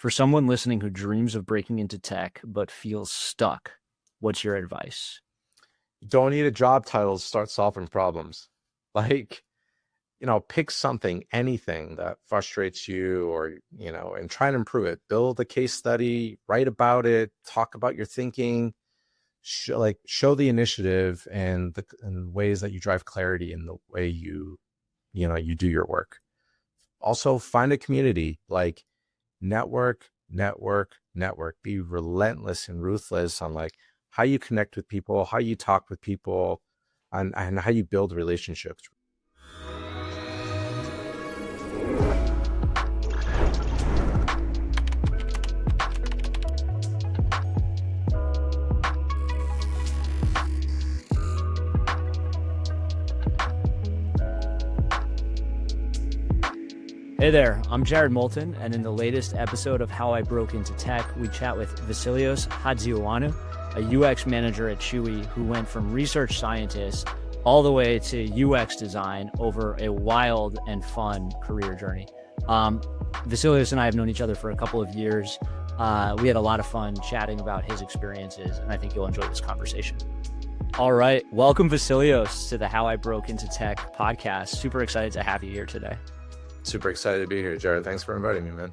For someone listening who dreams of breaking into tech but feels stuck, what's your advice? You don't need a job title to start solving problems. Like, pick something, anything that frustrates you or, and try and improve it. Build a case study, write about it, talk about your thinking, show the initiative and the ways that you drive clarity in the way you do your work. Also find a community, like network, network, network. Be relentless and ruthless on like how you connect with people, how you talk with people, and how you build relationships. Hey there, I'm Jared Moulton, and in the latest episode of How I Broke Into Tech, we chat with Vasilios Hatziioannou, a UX manager at Chewy who went from research scientist all the way to UX design over a wild and fun career journey. Vasilios and I have known each other for a couple of years. We had a lot of fun chatting about his experiences, and I think you'll enjoy this conversation. All right, welcome Vasilios to the How I Broke Into Tech podcast. Super excited to have you here today. Super excited to be here, Jared. Thanks for inviting me, man.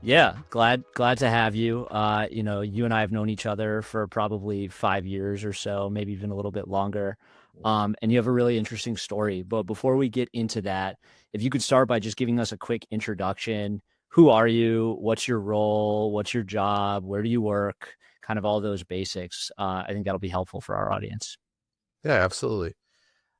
Yeah, glad to have you. You and I have known each other for probably 5 years or so, maybe even a little bit longer. And you have a really interesting story. But before we get into that, if you could start by just giving us a quick introduction. Who are you? What's your role? What's your job? Where do you work? Kind of all those basics. I think that'll be helpful for our audience. Yeah, absolutely.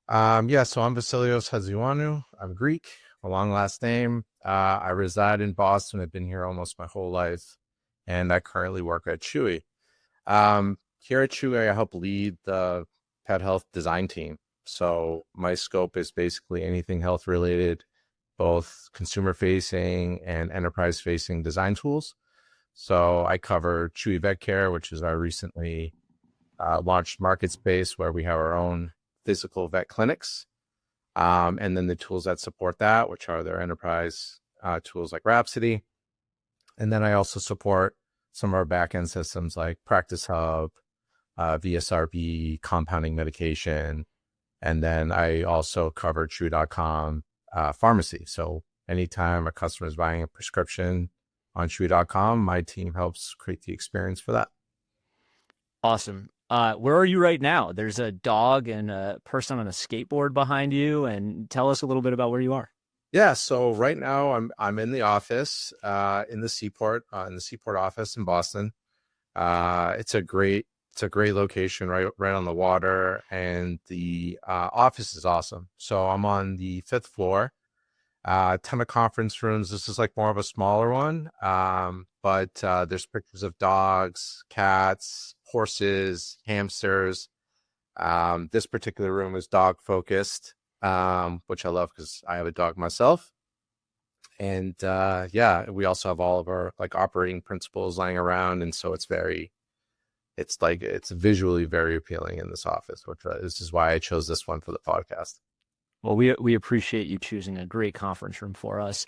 So I'm Vasilios Hatziioannou. I'm Greek. A long last name. I reside in Boston. I've been here almost my whole life, and I currently work at Chewy. Here at Chewy, I help lead the pet health design team. So my scope is basically anything health related, both consumer facing and enterprise facing design tools. So I cover Chewy Vet Care, which is our recently launched market space where we have our own physical vet clinics. And then the tools that support that, which are their enterprise tools like Rhapsody. And then I also support some of our backend systems like Practice Hub, VSRB, compounding medication. And then I also cover Chewy.com pharmacy. So anytime a customer is buying a prescription on Chewy.com, my team helps create the experience for that. Awesome. Where are you right now? There's a dog and a person on a skateboard behind you, and tell us a little bit about where you are. Yeah, so right now I'm in the office in the Seaport office in Boston. It's a great location right on the water, and the office is awesome. So I'm on the 5th floor. Ton of conference rooms. This is like more of a smaller one, but there's pictures of dogs, cats, horses, hamsters. This particular room is dog focused, which I love because I have a dog myself. And we also have all of our like operating principles lying around, and so it's visually very appealing in this office, which this is why I chose this one for the podcast. Well, we appreciate you choosing a great conference room for us.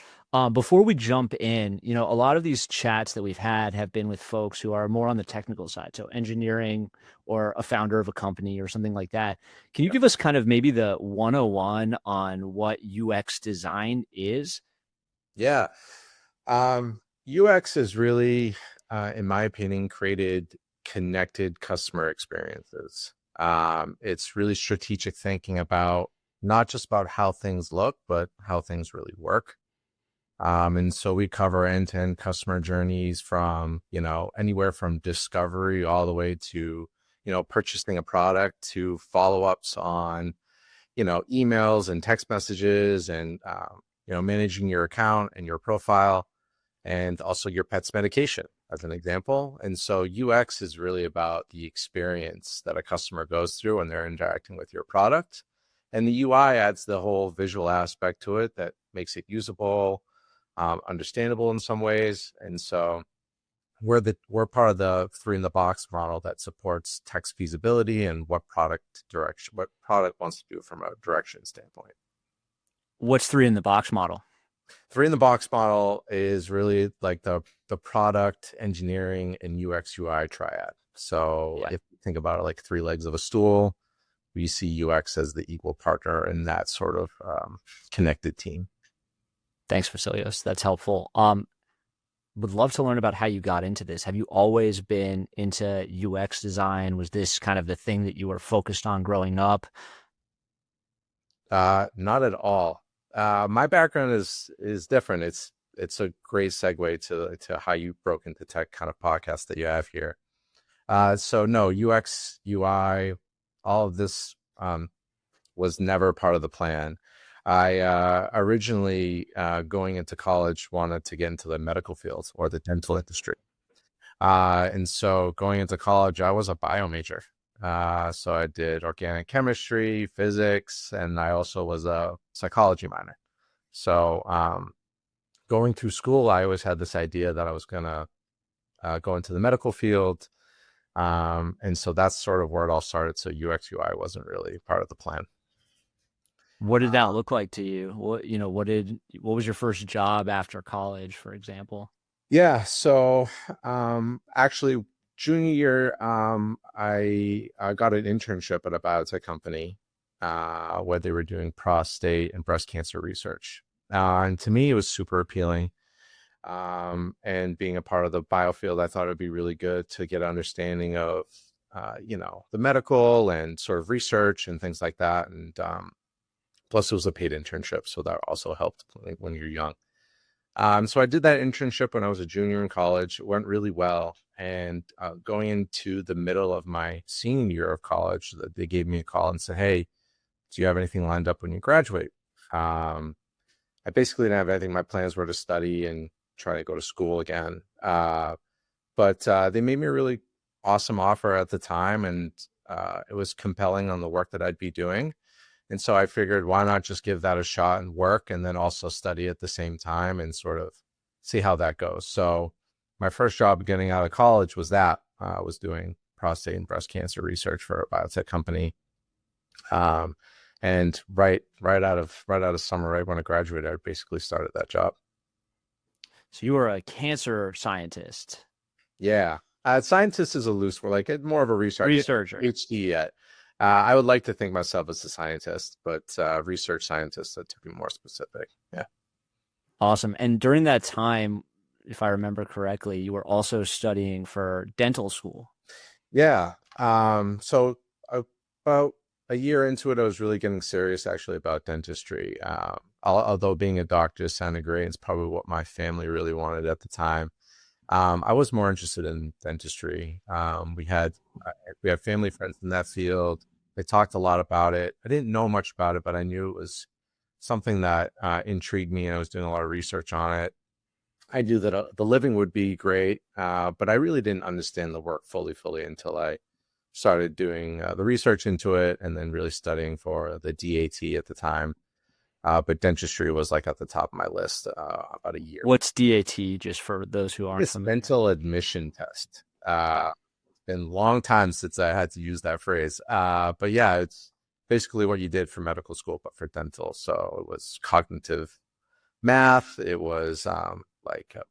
Before we jump in, a lot of these chats that we've had have been with folks who are more on the technical side, so engineering or a founder of a company or something like that. Can you give us kind of maybe the 101 on what UX design is? Yeah. UX is really, in my opinion, created connected customer experiences. It's really strategic thinking about not just about how things look, but how things really work. And so we cover end-to-end customer journeys from, anywhere from discovery all the way to, purchasing a product to follow-ups on, emails and text messages and, managing your account and your profile and also your pet's medication as an example. And so UX is really about the experience that a customer goes through when they're interacting with your product. And the UI adds the whole visual aspect to it that makes it usable, understandable in some ways. And so we're part of the 3-in-the-box model that supports text feasibility and what product wants to do from a direction standpoint. What's 3-in-the-box model? Three in the box model is really like the product engineering and UX UI triad. So if you think about it like three legs of a stool, we see UX as the equal partner in that sort of connected team. Thanks, Vasilios. That's helpful. Would love to learn about how you got into this. Have you always been into UX design? Was this kind of the thing that you were focused on growing up? Not at all. My background is different. It's a great segue to how you broke into tech kind of podcast that you have here. So no, UX, UI, all of this was never part of the plan. I originally, going into college, wanted to get into the medical field or the dental industry. And so going into college, I was a bio major. So I did organic chemistry, physics, and I also was a psychology minor. So going through school, I always had this idea that I was going to go into the medical field. And so that's sort of where it all started. So UX UI wasn't really part of the plan. What did that look like to you? What was your first job after college, for example? Yeah. So actually junior year, I got an internship at a biotech company where they were doing prostate and breast cancer research. And to me, it was super appealing. And being a part of the biofield, I thought it'd be really good to get an understanding of, the medical and sort of research and things like that. And plus, it was a paid internship, so that also helped when you're young. So I did that internship when I was a junior in college. It went really well. And going into the middle of my senior year of college, they gave me a call and said, "Hey, do you have anything lined up when you graduate?" I basically didn't have anything. My plans were to study and try to go to school again. But they made me a really awesome offer at the time, and it was compelling on the work that I'd be doing. And so I figured, why not just give that a shot and work and then also study at the same time and sort of see how that goes. So my first job getting out of college was that. I was doing prostate and breast cancer research for a biotech company. And right out of summer, right when I graduated, I basically started that job. So you were a cancer scientist. Yeah. Scientist is a loose word, like more of a Researcher. PhD yet. I would like to think myself as a scientist, but research scientist, to be more specific. Yeah. Awesome. And during that time, if I remember correctly, you were also studying for dental school. Yeah. So about a year into it, I was really getting serious actually about dentistry. Although being a doctor sounded great, it's probably what my family really wanted at the time. I was more interested in dentistry. We had family friends in that field. They talked a lot about it. I didn't know much about it, but I knew it was something that intrigued me, and I was doing a lot of research on it. I knew that the living would be great, but I really didn't understand the work fully until I started doing the research into it and then really studying for the DAT at the time. But dentistry was like at the top of my list about a year. What's DAT, just for those who aren't familiar? Dental admission test. It's been a long time since I had to use that phrase. But yeah, it's basically what you did for medical school, but for dental. So it was cognitive math. It was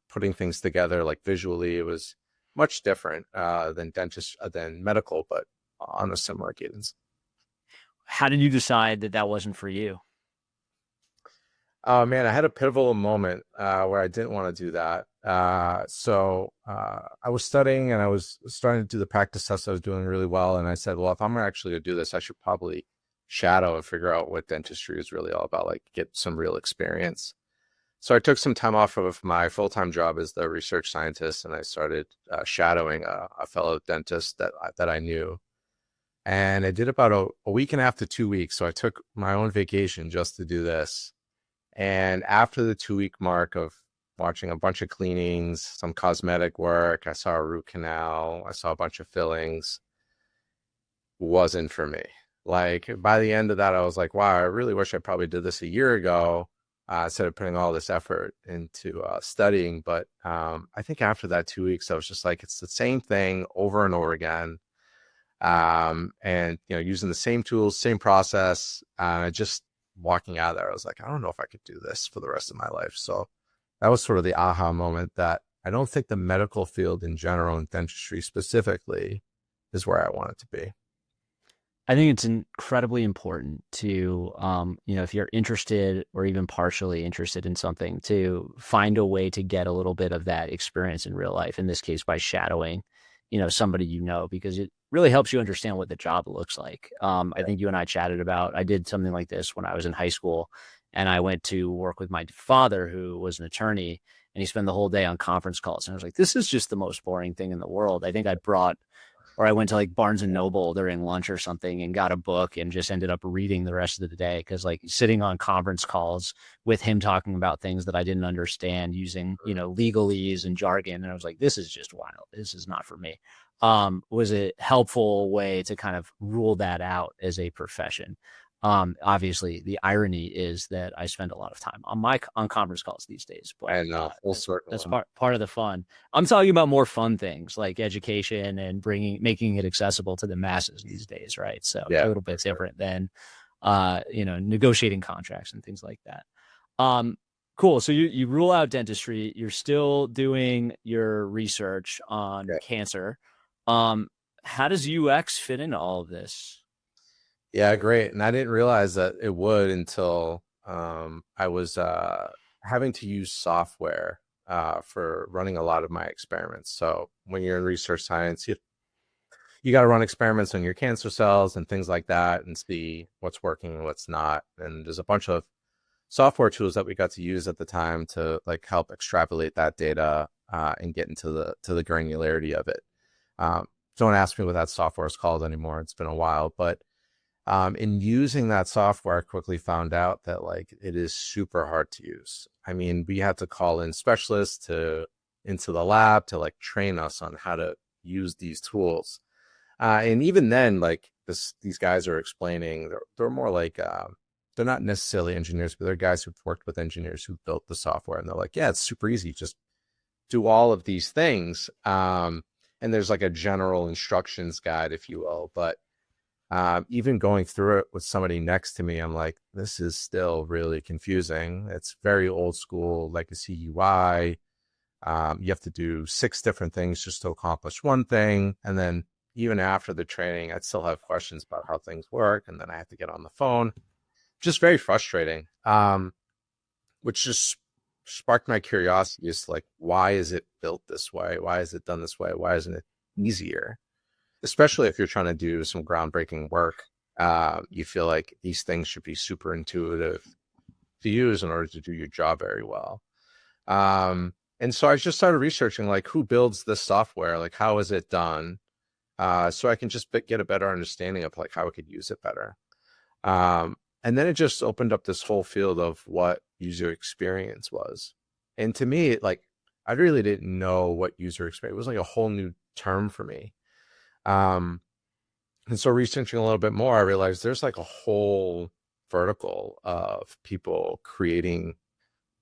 putting things together, like visually. It was much different than medical, but on a similar cadence. How did you decide that wasn't for you? Oh man, I had a pivotal moment where I didn't want to do that. So I was studying and I was starting to do the practice tests. I was doing really well. And I said, well, if I'm actually going to do this, I should probably shadow and figure out what dentistry is really all about, like get some real experience. So I took some time off of my full-time job as the research scientist, and I started shadowing a fellow dentist that I knew. And I did about a week and a half to 2 weeks. So I took my own vacation just to do this. And after the 2-week mark of watching a bunch of cleanings, some cosmetic work, I saw a root canal, I saw a bunch of fillings, wasn't for me. Like by the end of that, I was like, wow, I really wish I probably did this a year ago instead of putting all this effort into studying. But I think after that 2 weeks, I was just like, it's the same thing over and over again. And, using the same tools, same process. I just walking out of there, I was like, I don't know if I could do this for the rest of my life. So that was sort of the aha moment that I don't think the medical field in general and dentistry specifically is where I want it to be. I think it's incredibly important to, if you're interested or even partially interested in something, to find a way to get a little bit of that experience in real life, in this case, by shadowing, somebody, because it really helps you understand what the job looks like. I think you and I chatted about, I did something like this when I was in high school, and I went to work with my father, who was an attorney, and he spent the whole day on conference calls. And I was like, this is just the most boring thing in the world. I went to like Barnes and Noble during lunch or something and got a book and just ended up reading the rest of the day. Cause like sitting on conference calls with him talking about things that I didn't understand, using, legalese and jargon. And I was like, this is just wild. This is not for me. Was a helpful way to kind of rule that out as a profession. Obviously the irony is that I spend a lot of time on conference calls these days, but I know, full circle. that's part of the fun. I'm talking about more fun things like education and making it accessible to the masses these days. Right. So a little bit different than, negotiating contracts and things like that. Cool. So you rule out dentistry. You're still doing your research on cancer. How does UX fit into all of this? Yeah, great. And I didn't realize that it would until I was having to use software for running a lot of my experiments. So when you're in research science, you got to run experiments on your cancer cells and things like that and see what's working and what's not. And there's a bunch of software tools that we got to use at the time to like help extrapolate that data and get into the granularity of it. Don't ask me what that software is called anymore. It's been a while, but in using that software, I quickly found out that like it is super hard to use. I mean, we had to call in specialists into the lab to like train us on how to use these tools. And even then, like these guys are explaining, they're more like, they're not necessarily engineers, but they're guys who've worked with engineers who built the software. And they're like, yeah, it's super easy. Just do all of these things. And there's like a general instructions guide, if you will. But even going through it with somebody next to me, I'm like, this is still really confusing. It's very old school legacy UI. You have to do 6 different things just to accomplish one thing. And then even after the training, I'd still have questions about how things work. And then I have to get on the phone. Just very frustrating, which just sparked my curiosity. Is like, why is it built this way? Why is it done this way? Why isn't it easier? Especially if you're trying to do some groundbreaking work, you feel like these things should be super intuitive to use in order to do your job very well. And so I just started researching like who builds this software, like how is it done, so I can just get a better understanding of like how I could use it better. And then it just opened up this whole field of what user experience was. And to me, like I really didn't know what user experience it was, like a whole new term for me. And so researching a little bit more, I realized there's like a whole vertical of people creating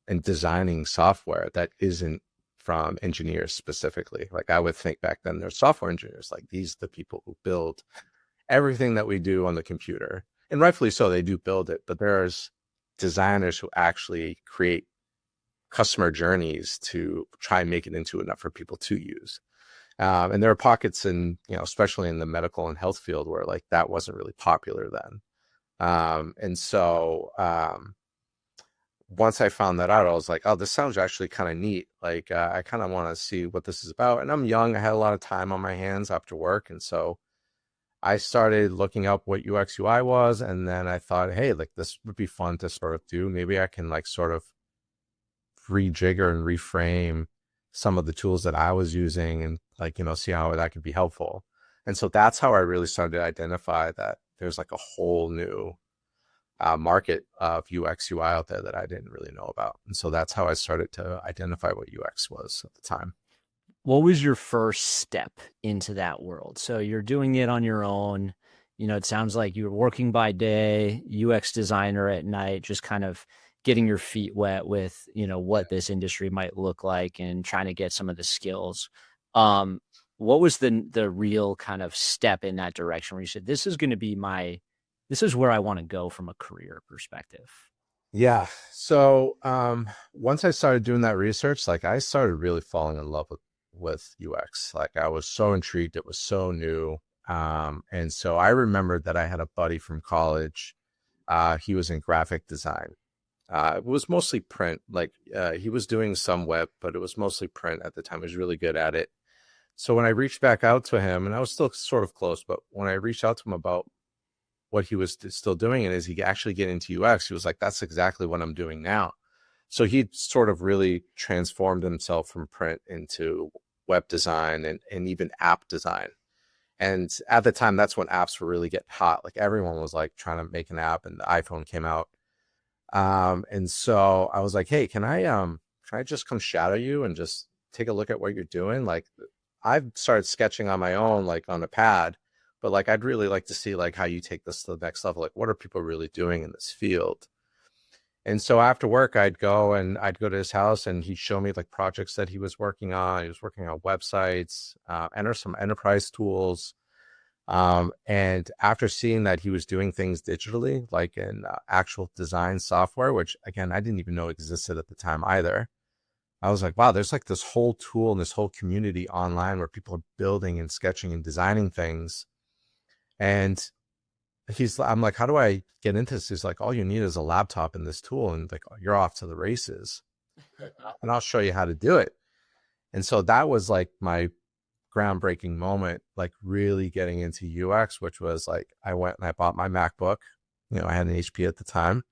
and designing software that isn't from engineers specifically. Like I would think back then there's software engineers, like these are the people who build everything that we do on the computer. And rightfully so, they do build it, but there's designers who actually create customer journeys to try and make it into enough for people to use. And there are pockets in, especially in the medical and health field where like that wasn't really popular then. And so once I found that out, I was like, oh, this sounds actually kind of neat. Like I kind of want to see what this is about. And I'm young. I had a lot of time on my hands after work. And so I started looking up what UX UI was. And then I thought, hey, like this would be fun to sort of do. Maybe I can like sort of rejigger and reframe some of the tools that I was using and like, see how that could be helpful. And so that's how I really started to identify that there's like a whole new market of UX UI out there that I didn't really know about. And so that's how I started to identify what UX was at the time. What was your first step into that world? So you're doing it on your own. It sounds like you were working by day, UX designer at night, just kind of getting your feet wet with, what this industry might look like and trying to get some of the skills. What was the real kind of step in that direction where you said, this is going to be my this is where I want to go from a career perspective. Yeah. So once I started doing that research, like I started really falling in love with UX. Like I was so intrigued. It was so new. And so I remembered that I had a buddy from college. He was in graphic design. It was mostly print. Like he was doing some web, but it was mostly print at the time. He was really good at it. So when I reached back out to him, and I was still sort of close, but when I reached out to him about what he was still doing, and is he actually getting into UX, he was like, that's exactly what I'm doing now. So he sort of really transformed himself from print into web design and even app design. And at the time, that's when apps were really getting hot. Like everyone was like trying to make an app, and the iPhone came out. And so I was like, hey, can I just come shadow you and just take a look at what you're doing? Like I've started sketching on my own, like on a pad, but like I'd really like to see like how you take this to the next level. Like what are people really doing in this field? And so after work, I'd go to his house, and he'd show me like projects that he was working on. He was working on websites, enter some enterprise tools. And after seeing that he was doing things digitally, like in actual design software, which again, I didn't even know existed at the time either. I was like, wow, there's like this whole tool and this whole community online where people are building and sketching and designing things. And I'm like, how do I get into this? He's like, all you need is a laptop and this tool, and like, you're off to the races, and I'll show you how to do it. And so that was like my groundbreaking moment, like really getting into UX, which was like, I went and I bought my MacBook. I had an HP at the time.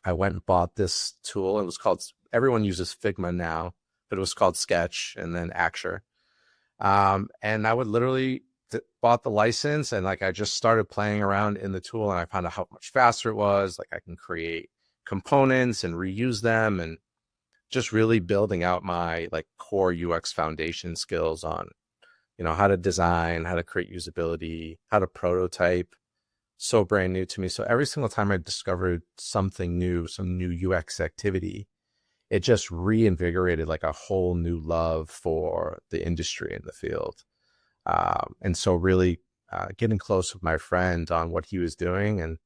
I went and bought this tool. It was called, everyone uses Figma now, but it was called Sketch and then Axure. And I would literally bought the license, and like I just started playing around in the tool, and I found out how much faster it was. Like I can create components and reuse them, and just really building out my like core UX foundation skills on, how to design, how to create usability, how to prototype. So brand new to me. So every single time I discovered something new, some new UX activity, it just reinvigorated like a whole new love for the industry and the field. And so really getting close with my friend on what he was doing. And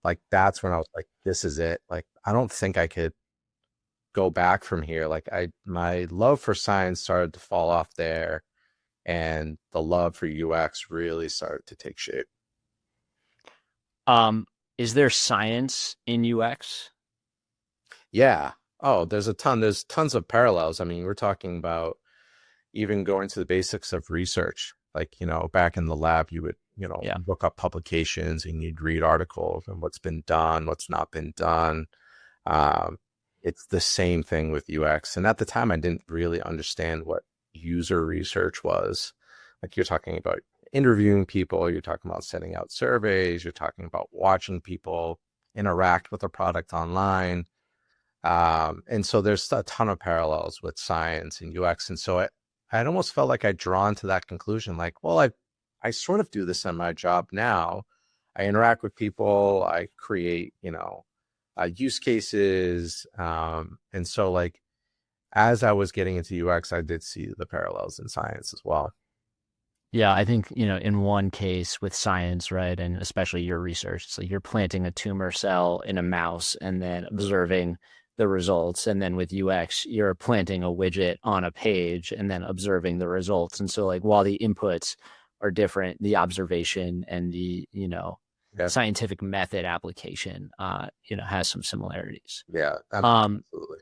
like, that's when I was like, this is it. Like, I don't think I could go back from here. Like my love for science started to fall off there, and the love for UX really started to take shape. Is there science in UX? Yeah. Oh, there's tons of parallels. I mean, we're talking about even going to the basics of research. Like, back in the lab, you would, look up publications, and you'd read articles and what's been done, what's not been done. It's the same thing with UX. And at the time, I didn't really understand what user research was. Like, you're talking about interviewing people, you're talking about sending out surveys, you're talking about watching people interact with a product online. And so there's a ton of parallels with science and UX. And so I'd almost felt like I'd drawn to that conclusion, like, well, I sort of do this in my job now. I interact with people, I create, use cases. And so like, as I was getting into UX, I did see the parallels in science as well. Yeah, I think, in one case with science, right, and especially your research, so you're planting a tumor cell in a mouse and then observing the results. And then with UX, you're planting a widget on a page and then observing the results. And so like, while the inputs are different, the observation and the, scientific method application, has some similarities. Yeah, absolutely.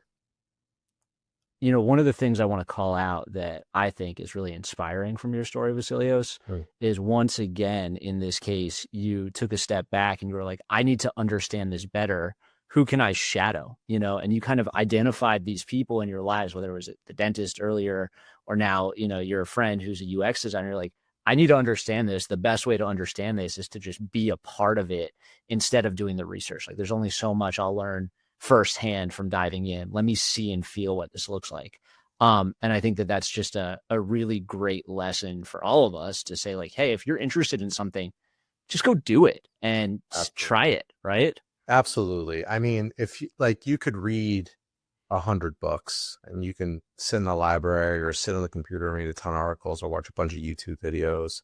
One of the things I want to call out that I think is really inspiring from your story, Vasilios, is once again, in this case, you took a step back and you were like, I need to understand this better. Who can I shadow? And you kind of identified these people in your lives, whether it was the dentist earlier or now, you're a friend who's a UX designer. You're like, I need to understand this. The best way to understand this is to just be a part of it instead of doing the research. Like, there's only so much I'll learn firsthand from diving in. Let me see and feel what this looks like. And I think that that's just a really great lesson for all of us to say, like, hey, if you're interested in something, just go do it and try it. Right. Absolutely. I mean, if you could read 100 books, and you can sit in the library or sit on the computer and read a ton of articles or watch a bunch of YouTube videos.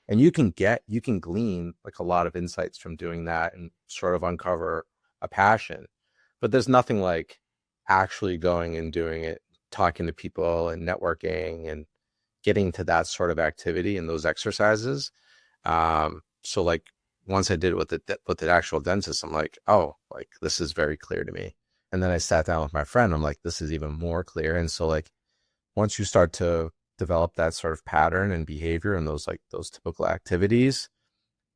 And you can glean like a lot of insights from doing that and sort of uncover a passion. But there's nothing like actually going and doing it, talking to people and networking and getting to that sort of activity and those exercises. So like once I did it with the actual dentist, I'm like, oh, like this is very clear to me. And then I sat down with my friend. I'm like, this is even more clear. And so like once you start to develop that sort of pattern and behavior and those typical activities,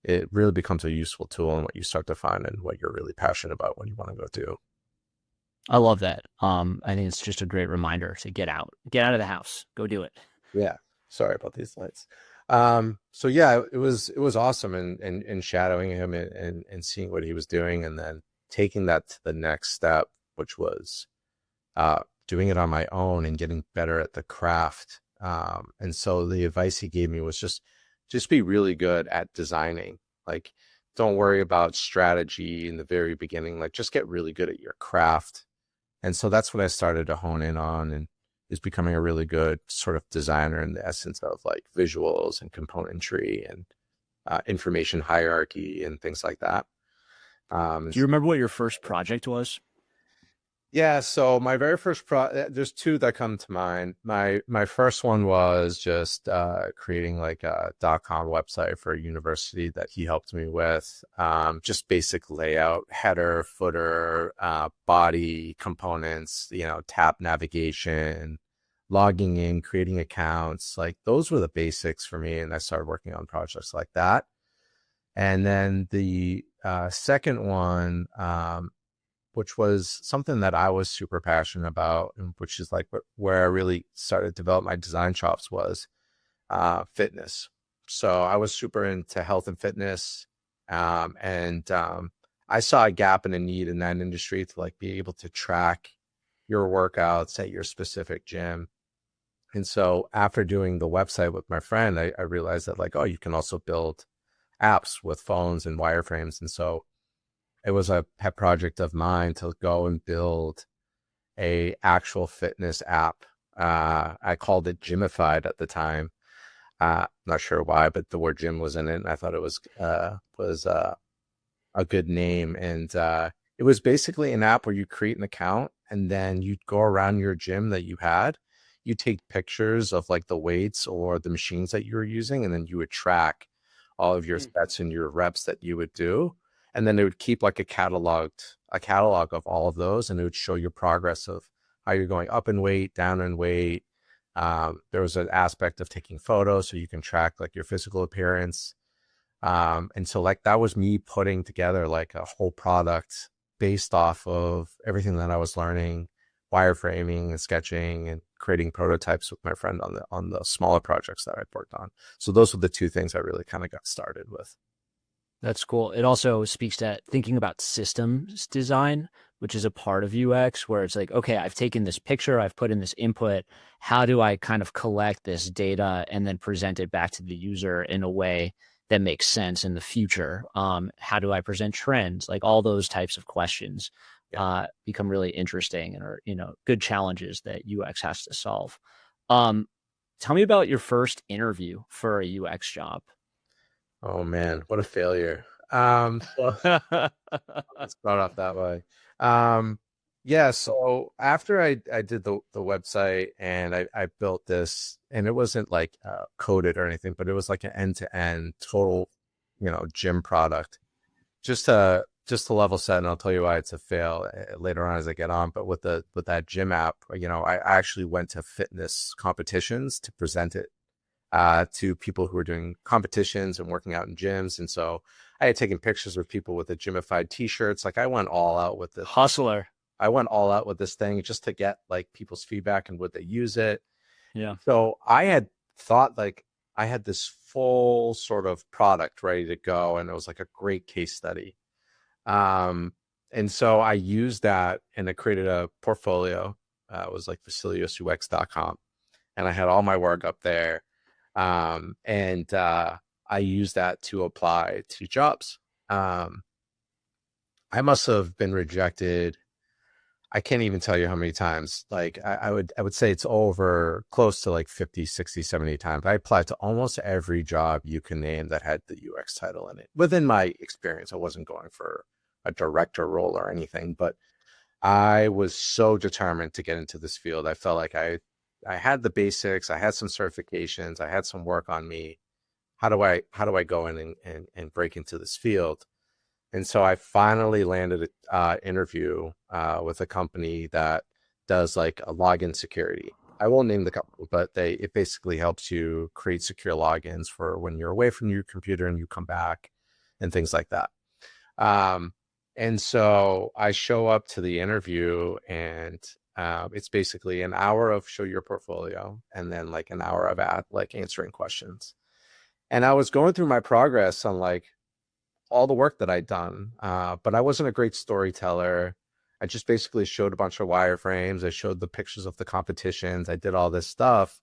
it really becomes a useful tool in what you start to find and what you're really passionate about when you want to go do. I love that. I think it's just a great reminder to get out of the house, go do it. Yeah. Sorry about these lights. So yeah, it was awesome and shadowing him and seeing what he was doing and then taking that to the next step, which was doing it on my own and getting better at the craft. And so the advice he gave me was just be really good at designing. Like, don't worry about strategy in the very beginning. Like, just get really good at your craft. And so that's what I started to hone in on and is becoming a really good sort of designer in the essence of like visuals and componentry and information hierarchy and things like that. Do you remember what your first project was? Yeah, so my very first there's two that come to mind. My first one was just creating like a .com website for a university that he helped me with. Just basic layout, header, footer, body components, tab navigation, logging in, creating accounts. Like those were the basics for me, and I started working on projects like that. And then the second one, which was something that I was super passionate about, and which is like where I really started to develop my design chops, was fitness. So I was super into health and fitness, and I saw a gap and a need in that industry to like be able to track your workouts at your specific gym. And so after doing the website with my friend, I realized that like, oh, you can also build apps with phones and wireframes. And so it was a pet project of mine to go and build a actual fitness app. I called it Gymified at the time. Not sure why, but the word gym was in it, and I thought it was a good name. And it was basically an app where you create an account, and then you'd go around your gym that you had. You take pictures of like the weights or the machines that you were using, and then you would track all of your sets and your reps that you would do. And then it would keep like a catalog of all of those, and it would show your progress of how you're going up in weight, down in weight. There was an aspect of taking photos so you can track like your physical appearance. And so like that was me putting together like a whole product based off of everything that I was learning, wireframing and sketching and creating prototypes with my friend on the smaller projects that I worked on. So those were the two things I really kind of got started with. That's cool. It also speaks to thinking about systems design, which is a part of UX, where it's like, okay, I've taken this picture, I've put in this input. How do I kind of collect this data and then present it back to the user in a way that makes sense in the future? How do I present trends? Like all those types of questions become really interesting and are, good challenges that UX has to solve. Tell me about your first interview for a UX job. Oh man, what a failure. Let's start off that way. Yeah, so after I did the website and I built this, and it wasn't like coded or anything, but it was like an end-to-end total, gym product. Just to level set, and I'll tell you why it's a fail later on as I get on. But with that gym app, I actually went to fitness competitions to present it to people who were doing competitions and working out in gyms. And so I had taken pictures with people with the Gymified t-shirts. Like I went all out with this. Hustler. I went all out with this thing just to get like people's feedback and would they use it. Yeah. So I had thought like I had this full sort of product ready to go, and it was like a great case study. And so I used that and I created a portfolio. It was like VasiliosUX.com, and I had all my work up there. And I used that to apply to jobs. I must have been rejected. I can't even tell you how many times. Like I would say it's over close to like 50, 60, 70 times. I applied to almost every job you can name that had the UX title in it. Within my experience, I wasn't going for a director role or anything, but I was so determined to get into this field. I felt like I had the basics, I had some certifications, I had some work on me. How do I go in and break into this field? And so I finally landed an interview with a company that does like a login security. I won't name the company, but it basically helps you create secure logins for when you're away from your computer and you come back and things like that. And so I show up to the interview, and it's basically an hour of show your portfolio and then like an hour of like answering questions. And I was going through my progress on like all the work that I'd done, but I wasn't a great storyteller. I just basically showed a bunch of wireframes. I showed the pictures of the competitions. I did all this stuff.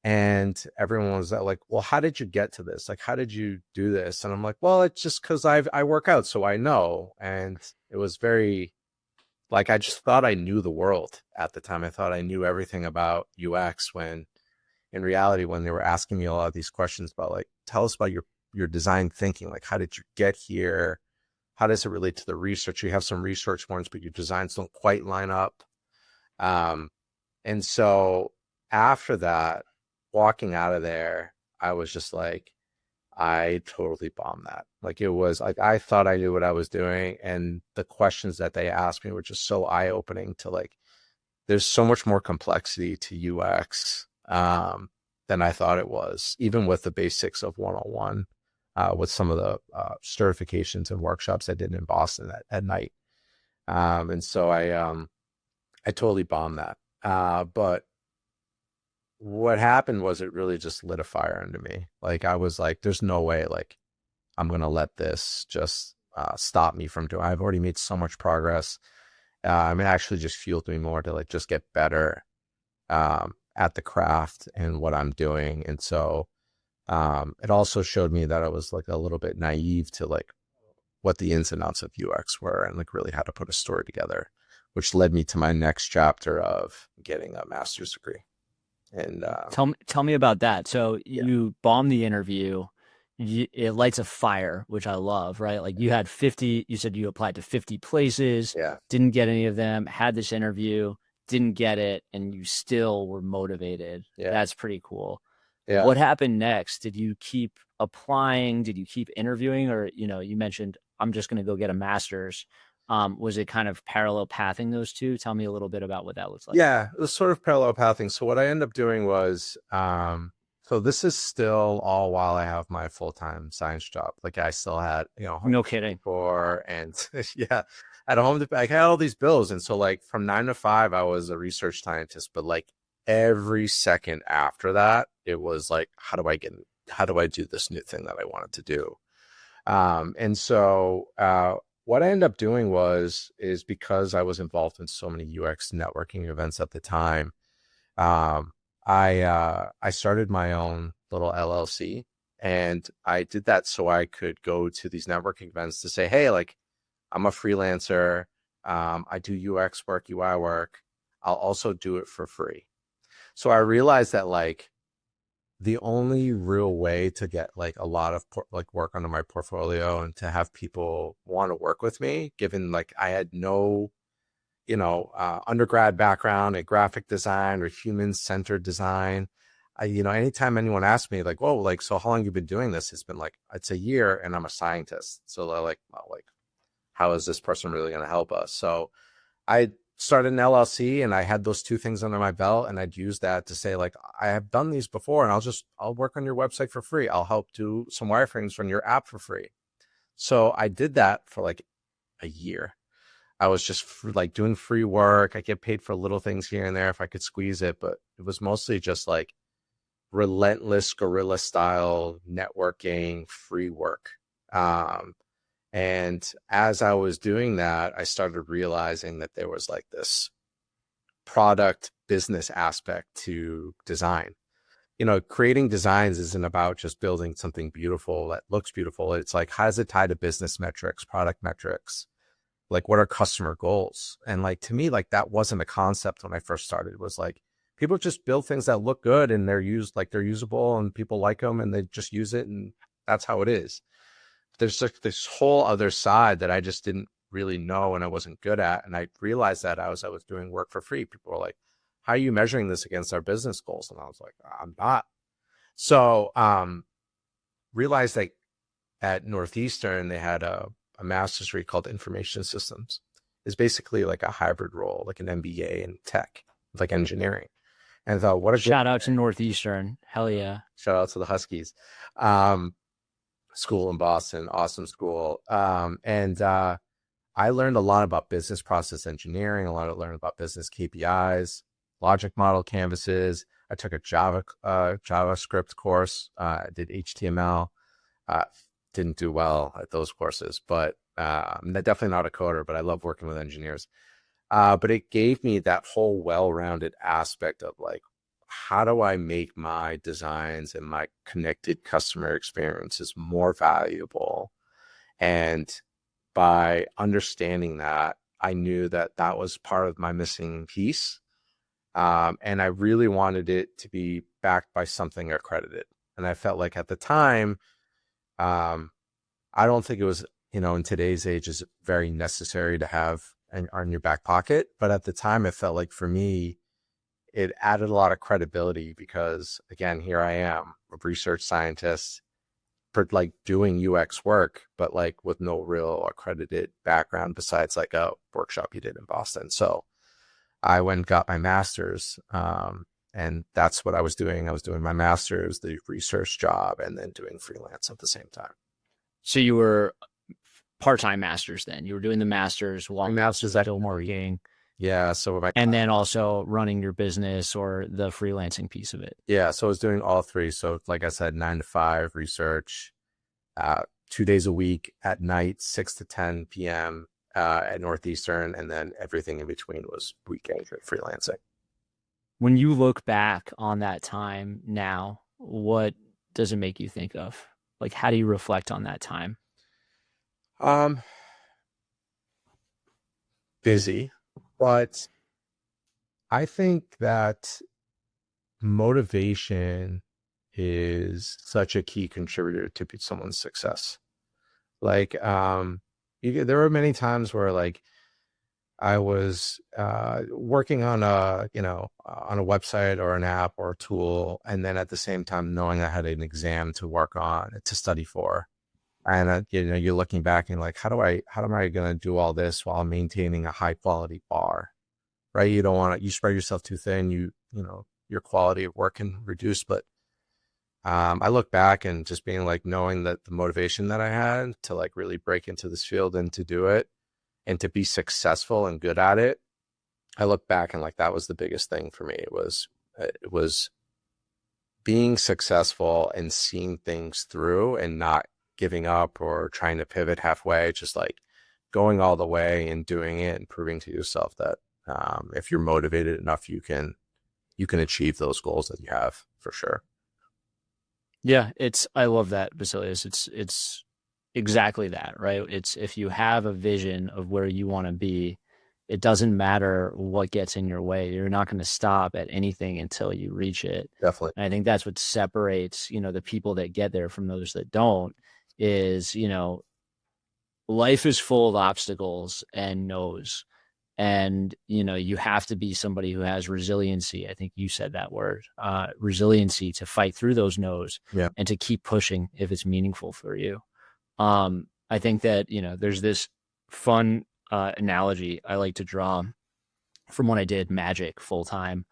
And everyone was like, well, how did you get to this? Like, how did you do this? And I'm like, well, it's just because I work out, so I know. And it was very, like, I just thought I knew the world at the time. I thought I knew everything about UX, when in reality, when they were asking me a lot of these questions about like, tell us about your design thinking, like, how did you get here? How does it relate to the research? You have some research ones, but your designs don't quite line up. And so after that, walking out of there, I was just like, I totally bombed that. Like, it was like, I thought I knew what I was doing. And the questions that they asked me were just so eye-opening to like, there's so much more complexity to UX than I thought it was, even with the basics of 101, with some of the certifications and workshops I did in Boston at night. And so I totally bombed that. But what happened was it really just lit a fire under me. Like, I was like, there's no way, like, I'm going to let this just stop me from doing. I've already made so much progress. It actually just fueled me more to like just get better at the craft and what I'm doing. And so it also showed me that I was like a little bit naive to like what the ins and outs of UX were and like really how to put a story together, which led me to my next chapter of getting a master's degree. And tell me about that. So you bombed the interview. It lights a fire, which I love, right? Like, you had 50, you said you applied to 50 places, didn't get any of them, had this interview, didn't get it, and you still were motivated. That's pretty cool. What happened next? Did you keep applying? Did you keep interviewing? Or, you mentioned, I'm just going to go get a master's. Was it kind of parallel pathing those two? Tell me a little bit about what that looks like. Yeah, it was sort of parallel pathing. So what I ended up doing was, so this is still all while I have my full-time science job. Like, I still had, no kidding. And at home, I had all these bills. And so like from 9 to 5, I was a research scientist, but like every second after that, it was like, how do I do this new thing that I wanted to do? And so, what I ended up doing is because I was involved in so many UX networking events at the time, I started my own little LLC, and I did that so I could go to these networking events to say, hey, like, I'm a freelancer. I do UX work, UI work. I'll also do it for free. So I realized that like the only real way to get like a lot of work under my portfolio and to have people want to work with me, given like I had no, undergrad background in graphic design or human-centered design. Anytime anyone asked me like, whoa, like, so how long have you been doing this? It's been like, it's a year and I'm a scientist. So they're like, well, like, how is this person really going to help us? So I started an LLC, and I had those two things under my belt, and I'd use that to say like, I have done these before, and I'll work on your website for free. I'll help do some wireframes on your app for free. So I did that for like a year. I was just like doing free work. I get paid for little things here and there if I could squeeze it, but it was mostly just like relentless guerrilla style networking, free work. And as I was doing that, I started realizing that there was like this product business aspect to design. Creating designs isn't about just building something beautiful that looks beautiful. It's like, how does it tie to business metrics, product metrics? like, what are customer goals? And like, to me, like, that wasn't a concept when I first started. It was like, people just build things that look good and they're usable and people like them and they just use it. And that's how it is. There's like this whole other side that I just didn't really know and I wasn't good at. And I realized that I was doing work for free. People were like, how are you measuring this against our business goals? And I was like, I'm not. So, realized that at Northeastern, they had a master's degree called information systems. It's basically like a hybrid role, like an MBA in tech, like engineering. And I thought, what a shout out to Northeastern. Hell yeah. Shout out to the Huskies. School in Boston, awesome school. I learned a lot about business process engineering, learned about business KPIs, logic model canvases. I took a JavaScript course. I did HTML. Didn't do well at those courses, but I'm definitely not a coder, but I love working with engineers. But it gave me that whole well-rounded aspect of like, how do I make my designs and my connected customer experiences more valuable? And by understanding that, I knew that that was part of my missing piece. And I really wanted it to be backed by something accredited. And I felt like at the time, I don't think it was, in today's age is very necessary to have in your back pocket. But at the time, it felt like for me, it added a lot of credibility because, again, here I am, a research scientist, like doing UX work, but like with no real accredited background besides like a workshop you did in Boston. So I went and got my master's, and that's what I was doing. I was doing my master's, the research job, and then doing freelance at the same time. So you were part-time masters then. You were doing the masters while still working. Yeah. So and then also running your business or the freelancing piece of it. Yeah. So I was doing all three. So like I said, 9 to 5 research, 2 days a week at night, 6 to 10 p.m. At Northeastern, and then everything in between was weekend freelancing. When you look back on that time now, what does it make you think of? Like, how do you reflect on that time? Busy, but I think that motivation is such a key contributor to someone's success. Like, there were many times where like I was working on a website or an app or a tool, and then at the same time knowing I had an exam to work on, to study for, and you're looking back and like, how am I going to do all this while maintaining a high quality bar, right? You don't want to, you spread yourself too thin, your quality of work can reduce. But I look back and just being like, knowing that the motivation that I had to like really break into this field and to do it and to be successful and good at it, I look back and like, that was the biggest thing for me. It was being successful and seeing things through and not giving up or trying to pivot halfway, just like going all the way and doing it and proving to yourself that if you're motivated enough, you can achieve those goals that you have, for sure. Yeah, I love that, Vasilios. It's exactly that, right? It's, if you have a vision of where you want to be, it doesn't matter what gets in your way. You're not going to stop at anything until you reach it. Definitely. And I think that's what separates, the people that get there from those that don't, is, life is full of obstacles and no's. And, you have to be somebody who has resiliency. I think you said that word, resiliency, to fight through those no's. Yeah. And to keep pushing if it's meaningful for you. I think that, there's this fun analogy I like to draw from when I did magic full time.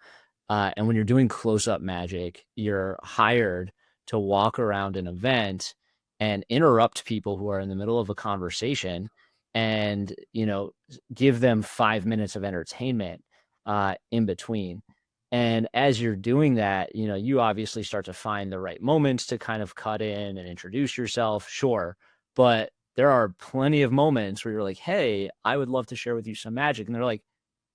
And when you're doing close-up magic, you're hired to walk around an event and interrupt people who are in the middle of a conversation and, give them 5 minutes of entertainment in between. And as you're doing that, you obviously start to find the right moments to kind of cut in and introduce yourself. Sure. But there are plenty of moments where you're like, hey, I would love to share with you some magic. And they're like,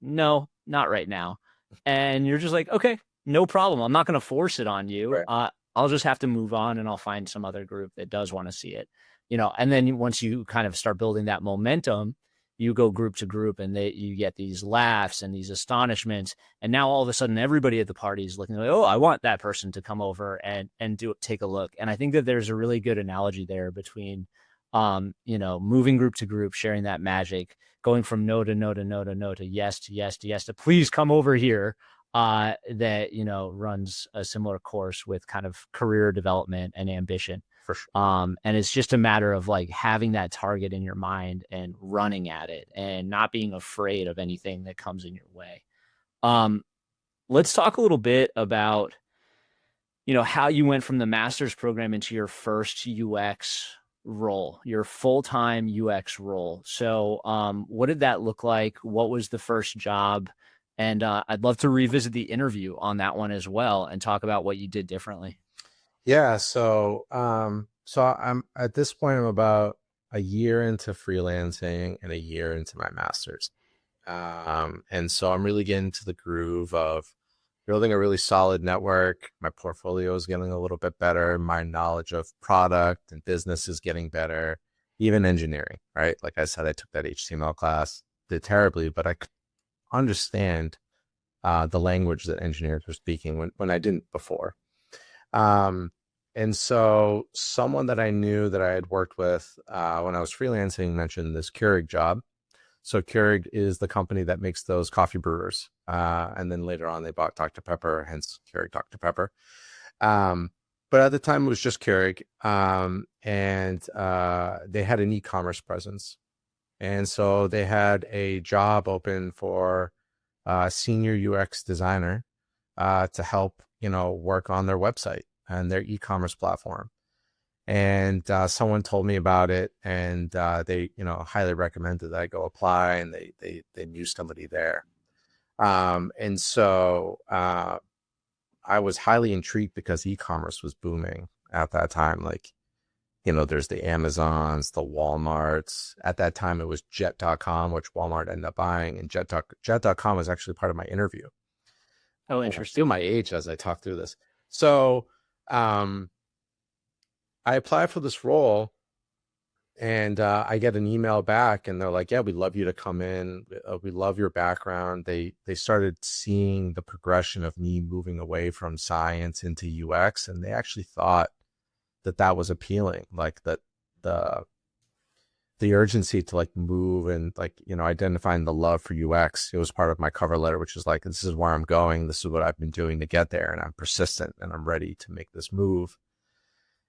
no, not right now. And you're just like, okay, no problem. I'm not going to force it on you. Right. I'll just have to move on and I'll find some other group that does want to see it, and then once you kind of start building that momentum, you go group to group and you get these laughs and these astonishments. And now all of a sudden everybody at the party is looking like, oh, I want that person to come over and take a look. And I think that there's a really good analogy there between, moving group to group, sharing that magic, going from no to no to no to no to yes to yes to yes to please come over here. That, runs a similar course with kind of career development and ambition. For sure. And it's just a matter of like having that target in your mind and running at it and not being afraid of anything that comes in your way. Let's talk a little bit about, how you went from the master's program into your first UX role, your full-time UX role. So, what did that look like? What was the first job? And I'd love to revisit the interview on that one as well and talk about what you did differently. Yeah. So I'm at this point, I'm about a year into freelancing and a year into my master's. And so I'm really getting to the groove of building a really solid network. My portfolio is getting a little bit better. My knowledge of product and business is getting better, even engineering, right? Like I said, I took that HTML class, did terribly, but I could understand the language that engineers were speaking when I didn't before. And so someone that I knew that I had worked with when I was freelancing mentioned this Keurig job. So Keurig is the company that makes those coffee brewers. And then later on they bought Dr. Pepper, hence Keurig Dr. Pepper. But at the time it was just Keurig. And they had an e-commerce presence. And so they had a job open for a senior UX designer to help, work on their website and their e-commerce platform. And someone told me about it, and they, highly recommended that I go apply, and they knew somebody there. And so I was highly intrigued because e-commerce was booming at that time. Like, there's the Amazons, the Walmarts. At that time, it was Jet.com, which Walmart ended up buying. And Jet.com was actually part of my interview. Oh, interesting. I feel my age as I talk through this. So I apply for this role, and I get an email back, and they're like, yeah, we'd love you to come in. We love your background. They started seeing the progression of me moving away from science into UX, and they actually thought that was appealing, like that the urgency to like move and like, identifying the love for UX. It was part of my cover letter, which is like, this is where I'm going. This is what I've been doing to get there. And I'm persistent and I'm ready to make this move.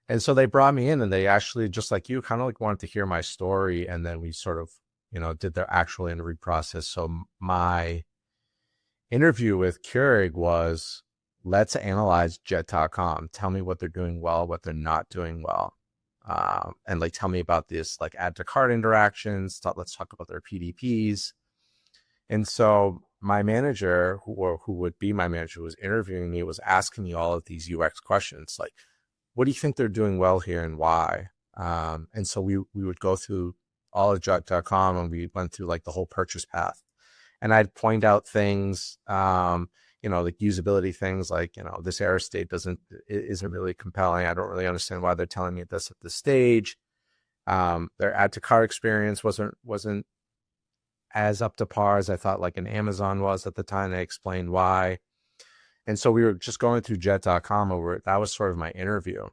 And so they brought me in, and they actually, just like you, kind of like wanted to hear my story. And then we sort of, did their actual interview process. So my interview with Keurig was, let's analyze Jet.com. Tell me what they're doing well, what they're not doing well. And like, tell me about this, like add to cart interactions. Let's talk about their PDPs. And so my manager, who would be my manager, who was interviewing me, was asking me all of these UX questions. Like, what do you think they're doing well here and why? And so we would go through all of Jet.com, and we went through like the whole purchase path. And I'd point out things, like usability things like, this error state isn't really compelling. I don't really understand why they're telling me this at this stage. Their add to cart experience wasn't as up to par as I thought like an Amazon was at the time. I explained why. And so we were just going through Jet.com over it. That was sort of my interview.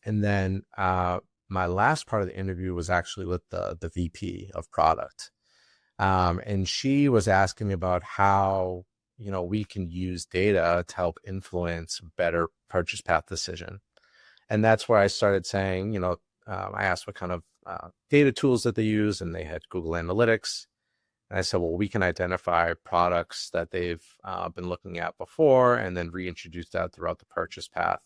And then my last part of the interview was actually with the VP of product. And she was asking me about how, we can use data to help influence better purchase path decision. And that's where I started saying, I asked what kind of data tools that they use, and they had Google Analytics. And I said, well, we can identify products that they've been looking at before and then reintroduce that throughout the purchase path.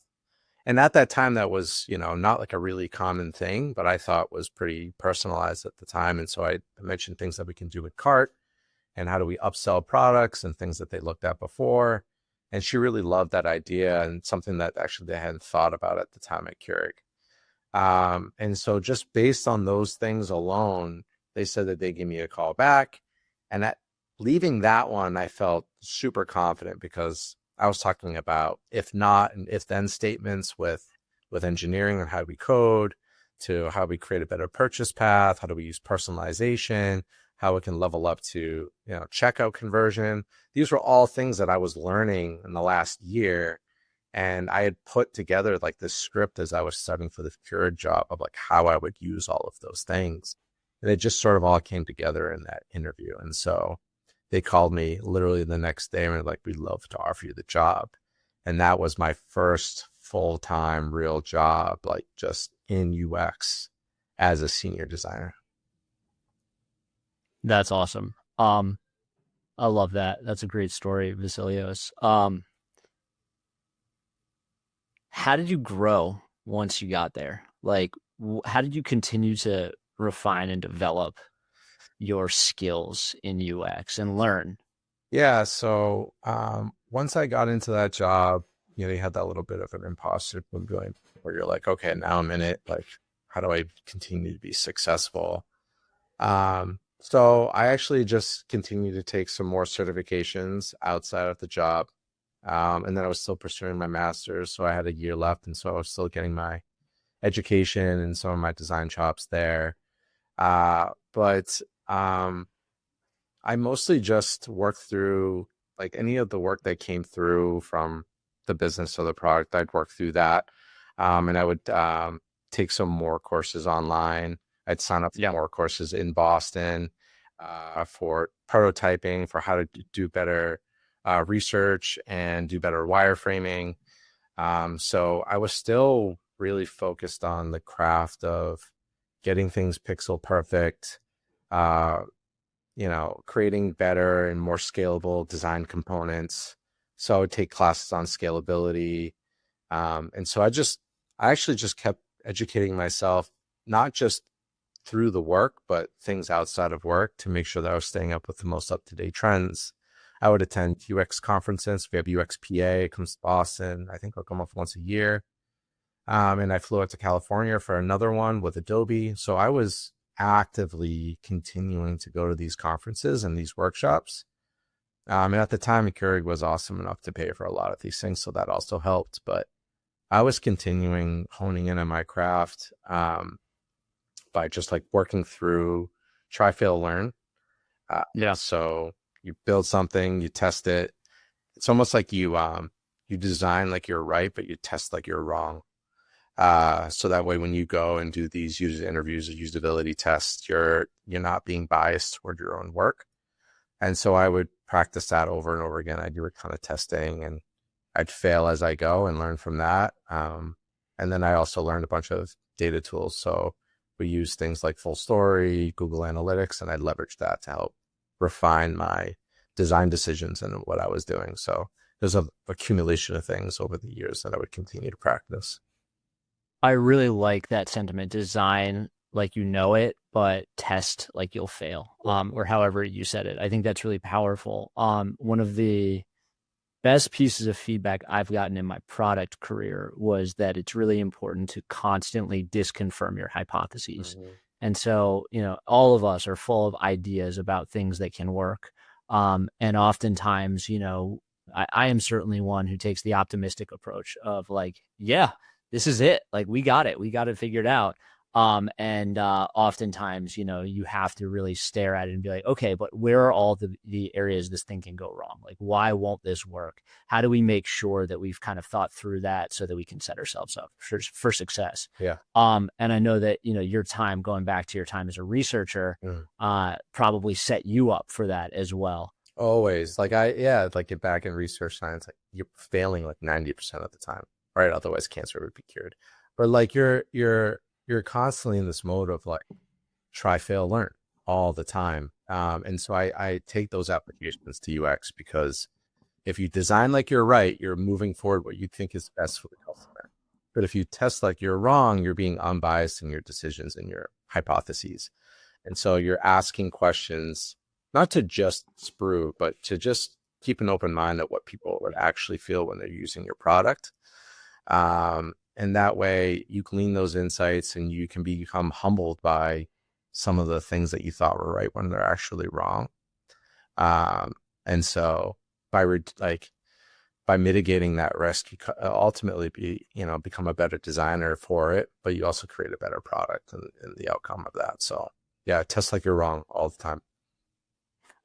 And at that time, that was, not like a really common thing, but I thought was pretty personalized at the time. And so I mentioned things that we can do with cart, and how do we upsell products and things that they looked at before. And she really loved that idea, and something that actually they hadn't thought about at the time at Keurig. And so just based on those things alone, they said that they give me a call back. And leaving that one, I felt super confident, because I was talking about if not and if then statements with engineering on how we code, to how we create a better purchase path, how do we use personalization, how it can level up to, checkout conversion. These were all things that I was learning in the last year. And I had put together like this script as I was studying for the Keurig job of like how I would use all of those things. And it just sort of all came together in that interview. And so they called me literally the next day and were like, we'd love to offer you the job. And that was my first full-time real job, like just in UX as a senior designer. That's awesome. I love that. That's a great story, Vasilios. How did you grow once you got there? Like, how did you continue to refine and develop your skills in UX and learn? Yeah. So once I got into that job, you had that little bit of an imposter syndrome going where you're like, okay, now I'm in it. Like, how do I continue to be successful? So I actually just continued to take some more certifications outside of the job. And then I was still pursuing my master's. So I had a year left. And so I was still getting my education and some of my design chops there. But I mostly just worked through like any of the work that came through from the business or the product. I'd work through that. And I would take some more courses online. I'd sign up for more courses in Boston for prototyping, for how to do better research and do better wireframing. So I was still really focused on the craft of getting things pixel perfect, creating better and more scalable design components. So I would take classes on scalability. And so I actually just kept educating myself, not just through the work, but things outside of work to make sure that I was staying up with the most up-to-date trends. I would attend UX conferences. We have UXPA, it comes to Boston. I think I'll come up once a year. And I flew out to California for another one with Adobe. So I was actively continuing to go to these conferences and these workshops. And at the time, Keurig was awesome enough to pay for a lot of these things. So that also helped. But I was continuing honing in on my craft by just like working through try, fail, learn. So you build something, you test it. It's almost like you design like you're right, but you test like you're wrong. So that way, when you go and do these user interviews or usability tests, you're not being biased toward your own work. And so I would practice that over and over again. I'd do a ton of testing and I'd fail as I go and learn from that. And then I also learned a bunch of data tools. So we use things like Full Story, Google Analytics, and I'd leverage that to help refine my design decisions and what I was doing. So there's an accumulation of things over the years that I would continue to practice. I really like that sentiment. Design like you know it, but test like you'll fail, or however you said it. I think that's really powerful. One of the best pieces of feedback I've gotten in my product career was that it's really important to constantly disconfirm your hypotheses. Mm-hmm. And so, all of us are full of ideas about things that can work. And oftentimes, I am certainly one who takes the optimistic approach of like, yeah, this is it. Like, we got it. We got it figured out. And oftentimes, you have to really stare at it and be like, okay, but where are all the areas this thing can go wrong? Like, why won't this work? How do we make sure that we've kind of thought through that so that we can set ourselves up for success? Yeah. And I know that, your time, going back to your time as a researcher, probably set you up for that as well. Always. Like get back in research science, like you're failing like 90% of the time, right? Otherwise cancer would be cured. But like you're constantly in this mode of like try, fail, learn all the time. And so I take those applications to UX because if you design like you're right, you're moving forward what you think is best for the customer. But if you test like you're wrong, you're being unbiased in your decisions and your hypotheses. And so you're asking questions, not to just sprue, but to just keep an open mind at what people would actually feel when they're using your product. And that way you glean those insights and you can become humbled by some of the things that you thought were right when they're actually wrong. And so by mitigating that risk, you ultimately become a better designer for it, but you also create a better product and the outcome of that. So yeah, test like you're wrong all the time.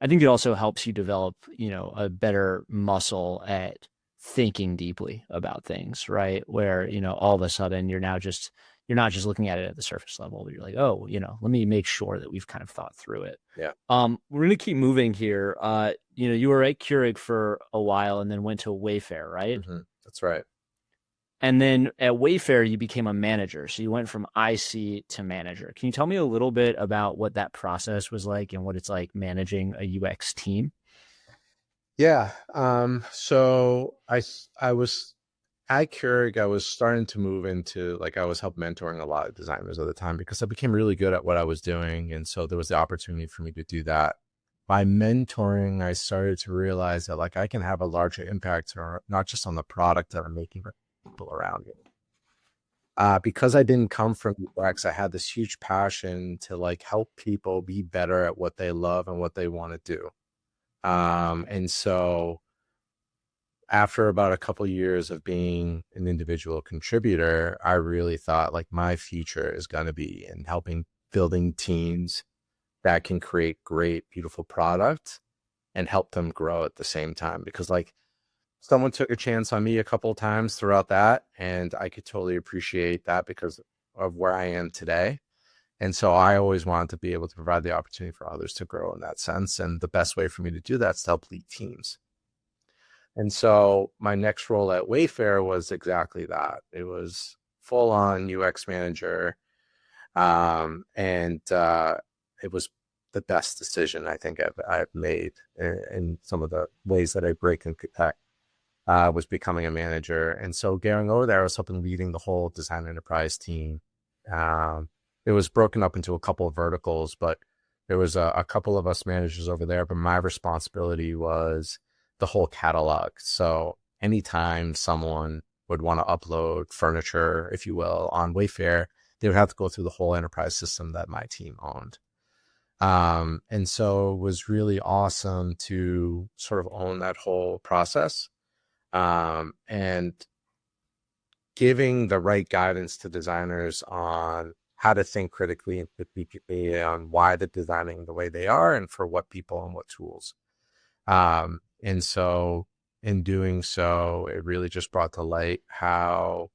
I think it also helps you develop, a better muscle at thinking deeply about things, right? Where, all of a sudden you're not just looking at it at the surface level, but you're like, oh, let me make sure that we've kind of thought through it. Yeah. We're gonna keep moving here. You were at Keurig for a while and then went to Wayfair, right? That's right. And then at Wayfair, you became a manager. So you went from IC to manager. Can you tell me a little bit about what that process was like and what it's like managing a UX team? Yeah. So I was at Keurig, I was starting to move into, like, I was help mentoring a lot of designers at the time because I became really good at what I was doing. And so there was the opportunity for me to do that. By mentoring, I started to realize that, like, I can have a larger impact, or not just on the product that I'm making, but people around me. Because I didn't come from UX, I had this huge passion to, like, help people be better at what they love and what they want to do. And so after about a couple of years of being an individual contributor, I really thought, like, my future is going to be in helping building teams that can create great, beautiful product and help them grow at the same time. Because, like, someone took a chance on me a couple of times throughout that, and I could totally appreciate that because of where I am today. And so I always wanted to be able to provide the opportunity for others to grow in that sense. And the best way for me to do that is to help lead teams. And so my next role at Wayfair was exactly that. It was full on UX manager. And it was the best decision I think I've made in some of the ways that I break and tech. Was becoming a manager. And so going over there, I was helping leading the whole design enterprise team. It was broken up into a couple of verticals, but there was a couple of us managers over there, but my responsibility was the whole catalog. So anytime someone would want to upload furniture, if you will, on Wayfair, they would have to go through the whole enterprise system that my team owned. And so it was really awesome to sort of own that whole process. And giving the right guidance to designers on how to think critically and critically on why they're designing the way they are and for what people and what tools. And so in doing so, it really just brought to light how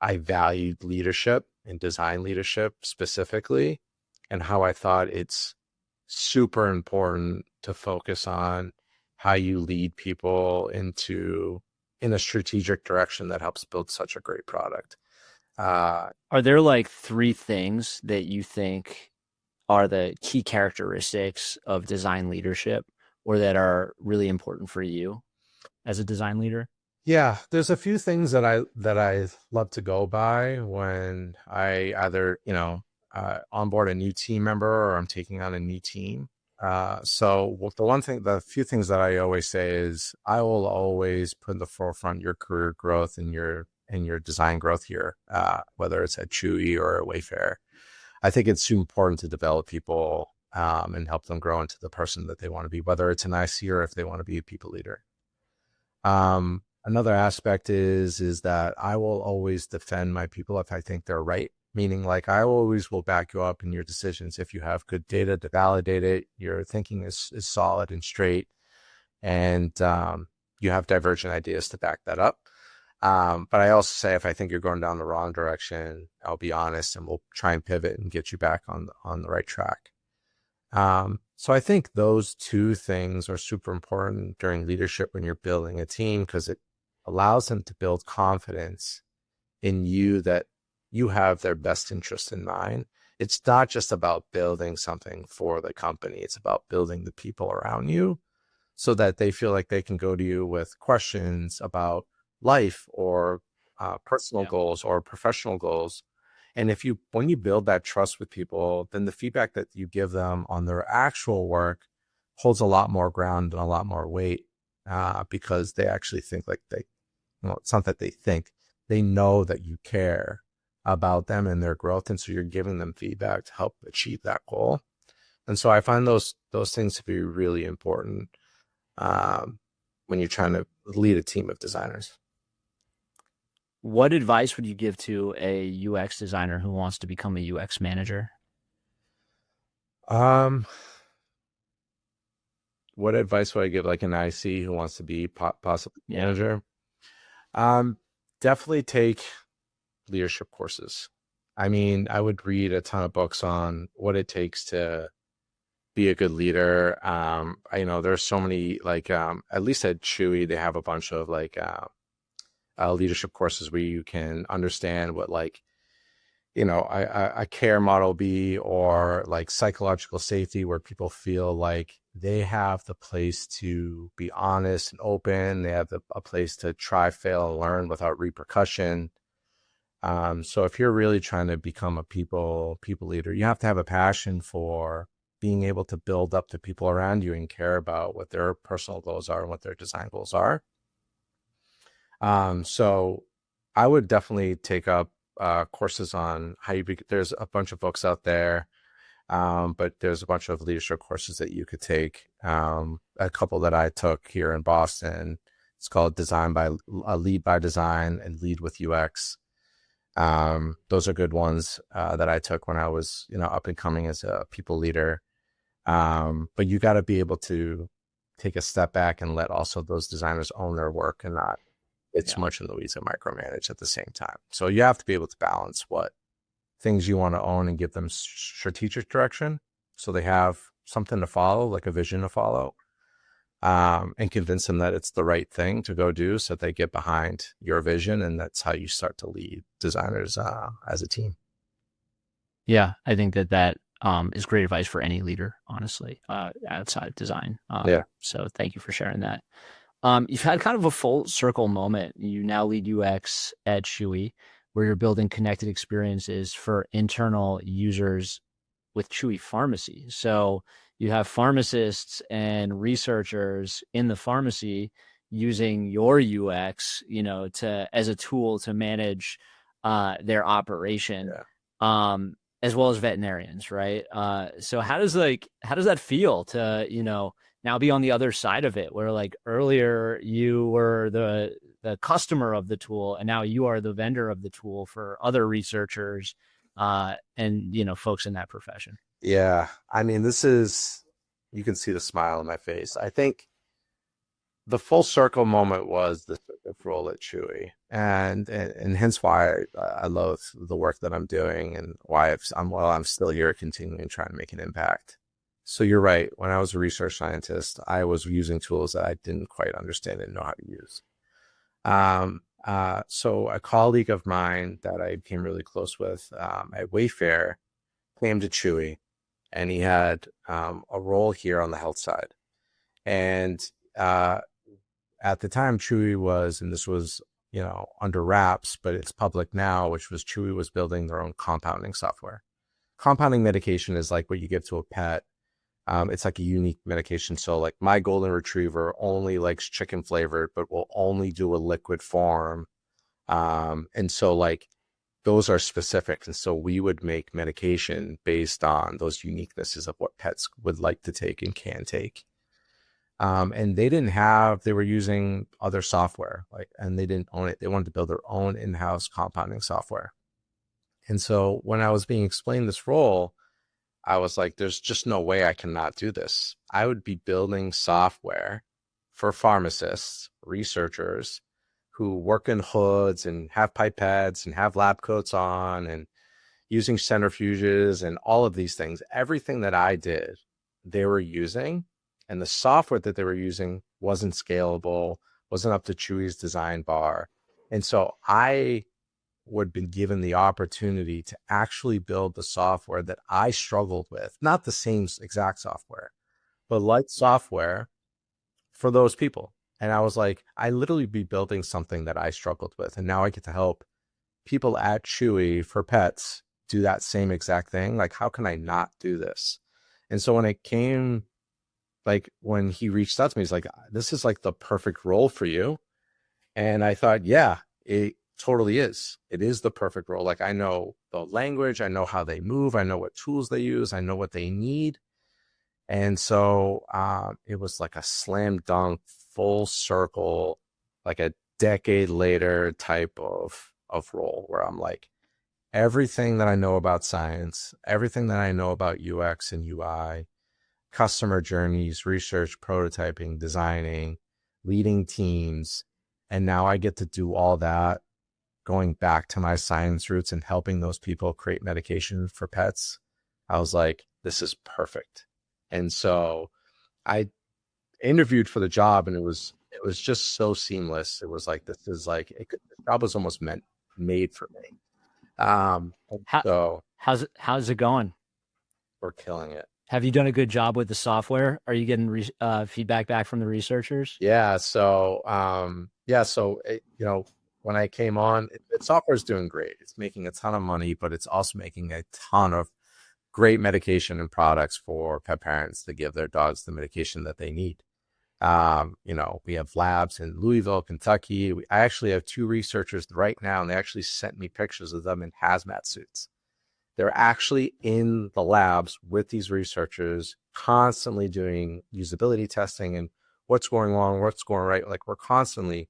I valued leadership and design leadership specifically, and how I thought it's super important to focus on how you lead people in a strategic direction that helps build such a great product. Are there like three things that you think are the key characteristics of design leadership or that are really important for you as a design leader? Yeah, there's a few things that I love to go by when I either, onboard a new team member or I'm taking on a new team. The few things that I always say is I will always put in the forefront your career growth and your design growth here, whether it's at Chewy or at Wayfair. I think it's super important to develop people and help them grow into the person that they want to be, whether it's an IC or if they want to be a people leader. Another aspect is that I will always defend my people if I think they're right. Meaning, like, I always will back you up in your decisions if you have good data to validate it, your thinking is solid and straight, and you have divergent ideas to back that up. But I also say if I think you're going down the wrong direction, I'll be honest and we'll try and pivot and get you back on the right track. So I think those two things are super important during leadership when you're building a team, because it allows them to build confidence in you that you have their best interest in mind. It's not just about building something for the company. It's about building the people around you so that they feel like they can go to you with questions about life or personal goals or professional goals. And when you build that trust with people, then the feedback that you give them on their actual work holds a lot more ground and a lot more weight because they actually think it's not that they think, they know that you care about them and their growth. And so you're giving them feedback to help achieve that goal. And so I find those things to be really important when you're trying to lead a team of designers. What advice would you give to a UX designer who wants to become a UX manager? what advice would I give like an IC who wants to be possibly Yeah. manager? Definitely take leadership courses. I mean, I would read a ton of books on what it takes to be a good leader. I know there's so many, like, at least at Chewy, they have a bunch of like leadership courses where you can understand what, like, a care model be, or like psychological safety, where people feel like they have the place to be honest and open. They have a place to try, fail, and learn without repercussion. So if you're really trying to become a people leader, you have to have a passion for being able to build up the people around you and care about what their personal goals are and what their design goals are. So I would definitely take up courses on how you there's a bunch of books out there, but there's a bunch of leadership courses that you could take. A couple that I took here in Boston, it's called Lead by Design and Lead with UX. Those are good ones that I took when I was, up and coming as a people leader. But you got to be able to take a step back and let also those designers own their work and not too much in the weeds and micromanage at the same time. So you have to be able to balance what things you want to own and give them strategic direction, so they have something to follow, like a vision to follow, and convince them that it's the right thing to go do, so that they get behind your vision. And that's how you start to lead designers as a team. Yeah, I think that is great advice for any leader, honestly, outside of design. So thank you for sharing that. You've had kind of a full circle moment. You now lead UX at Chewy, where you're building connected experiences for internal users with Chewy Pharmacy. So you have pharmacists and researchers in the pharmacy using your UX, as a tool to manage their operation, as well as veterinarians, right? So how does that feel to, now be on the other side of it, where like earlier you were the customer of the tool, and now you are the vendor of the tool for other researchers and folks in that profession? Yeah. I mean, you can see the smile on my face. I think the full circle moment was the role at Chewy, and hence why I love the work that I'm doing, and why I'm still here continuing trying to make an impact. So you're right. When I was a research scientist, I was using tools that I didn't quite understand and know how to use. So a colleague of mine that I became really close with at Wayfair came to Chewy, and he had a role here on the health side. And at the time, Chewy was, and this was, under wraps, but it's public now, which was Chewy was building their own compounding software. Compounding medication is like what you give to a pet. It's like a unique medication. So like my golden retriever only likes chicken flavored, but will only do a liquid form. And so like those are specific. And so we would make medication based on those uniquenesses of what pets would like to take and can take. And they were using other software, and they didn't own it. They wanted to build their own in-house compounding software. And so when I was being explained this role, I was like, there's just no way I cannot do this. I would be building software for pharmacists, researchers who work in hoods and have pipettes and have lab coats on and using centrifuges and all of these things. Everything that I did, they were using, and the software that they were using wasn't scalable, wasn't up to Chewy's design bar. And so I would have been given the opportunity to actually build the software that I struggled with, not the same exact software, but like software for those people. And I was like, I literally be building something that I struggled with. And now I get to help people at Chewy for pets do that same exact thing. Like, how can I not do this? And so when it came, like when he reached out to me, he's like, this is like the perfect role for you. And I thought, yeah, it totally is. It is the perfect role. Like, I know the language, I know how they move, I know what tools they use, I know what they need. And so it was like a slam dunk, full circle, like a decade later type of role, where I'm like, everything that I know about science, everything that I know about UX and UI customer journeys, research, prototyping, designing, leading teams. And now I get to do all that, going back to my science roots and helping those people create medication for pets. I was like, this is perfect. And so I interviewed for the job, and it was just so seamless. It was like, this is like, the job was almost made for me. So How's it going? we're killing it. Have you done a good job with the software? Are you getting feedback back from the researchers? Yeah. So, when I came on, software is doing great. It's making a ton of money, but it's also making a ton of great medication and products for pet parents to give their dogs the medication that they need. We have labs in Louisville, Kentucky. I actually have 2 researchers right now, and they actually sent me pictures of them in hazmat suits. They're actually in the labs with these researchers, constantly doing usability testing and what's going wrong, what's going right. Like, we're constantly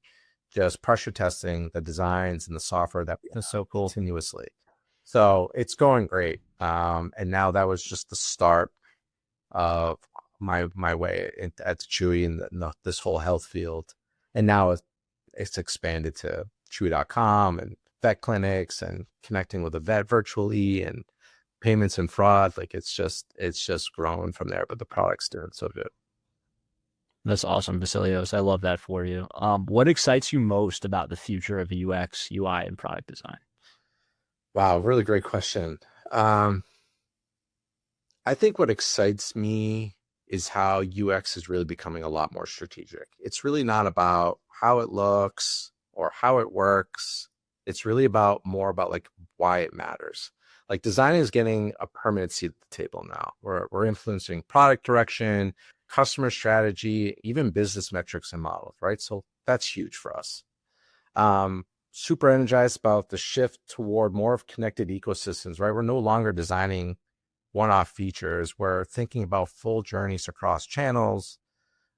just pressure testing the designs and the software that we have That's so cool. continuously. So it's going great. And now that was just the start of my way at Chewy and this whole health field. And now it's expanded to Chewy.com and vet clinics and connecting with a vet virtually and payments and fraud. Like, it's just grown from there, but the product's doing so good. That's awesome, Vasilios. I love that for you. What excites you most about the future of UX, UI, and product design? Wow, really great question. I think what excites me is how UX is really becoming a lot more strategic. It's really not about how it looks or how it works. It's really more about like why it matters. Like, design is getting a permanent seat at the table now. We're influencing product direction, customer strategy, even business metrics and models, right? So that's huge for us. Super energized about the shift toward more of connected ecosystems, right? We're no longer designing one-off features. We're thinking about full journeys across channels,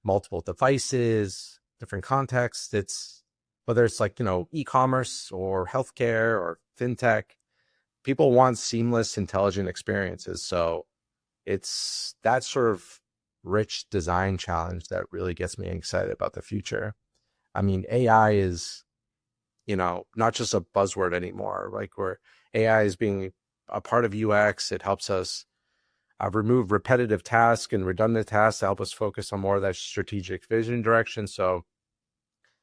multiple devices, different contexts. It's whether it's like, e-commerce or healthcare or fintech, people want seamless, intelligent experiences. So it's that sort of rich design challenge that really gets me excited about the future. I mean, AI is, not just a buzzword anymore. Like, where AI is being a part of UX, it helps us remove repetitive tasks and redundant tasks to help us focus on more of that strategic vision direction. So